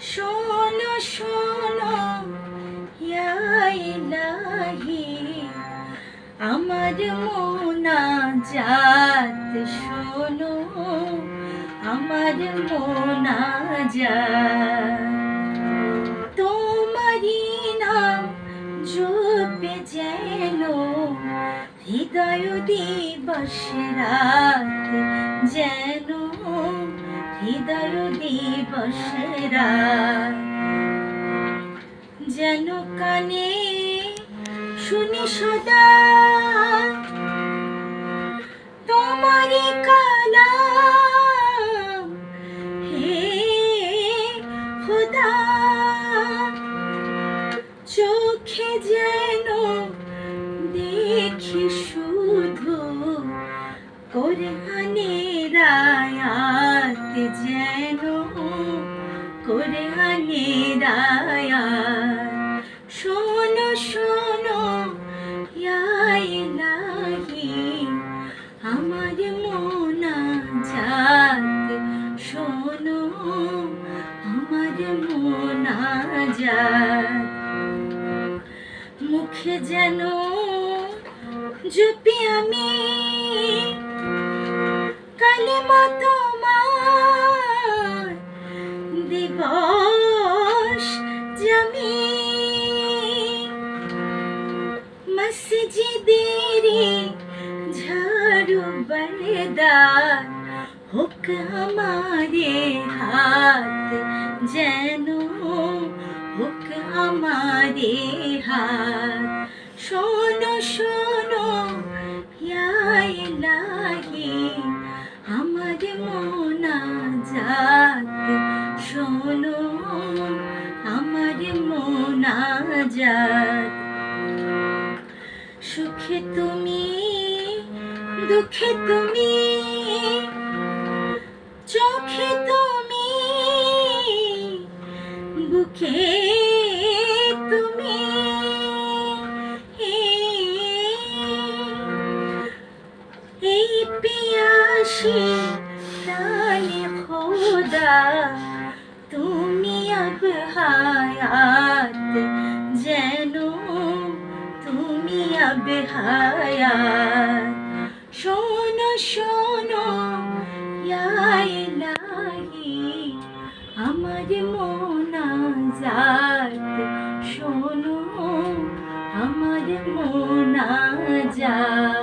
শোনো শোনো ইয়া ইলাহি, আমার মোনাজাত শোনো, আমার মোনাজাত। তোমারই নাম জপে যেন হৃদয় দিবস রাত, যেন হৃদয় দিবস রাত। যেন কানে শুনি সদা তোমারি কালাম, হে খোদা। চোখে যেন দেখি শুধু কোরআনের আয়াত, যেন কোরআনের আয়াত। শোনো শোনো ইয়া ইলাহি, আমার মোনাজাত শোনো, আমার মোনাজাত। মুখে যেন জপি আমি কালিমা তোমার, দিবস জামি মসজিদেরি ঝাড়ু বরদার হোক আমারে হাত, যেন হোক আমারে হাত। শোনো শোনো ইয়া ইলাহি, আমার মোনাজাত শোনো, আমার মোনাজাত। সুখে তুমি দুঃখে তুমি, চোখে তুমি বুকে তুমি, এই পিয়াসী প্রাণে খোদা তুমি আব হায়াত, যেন তুমি আব হায়াত। শোনো শোনো ইয়া ইলাহি, আমার মোনাজাত শোনো, আমার মোনাজাত।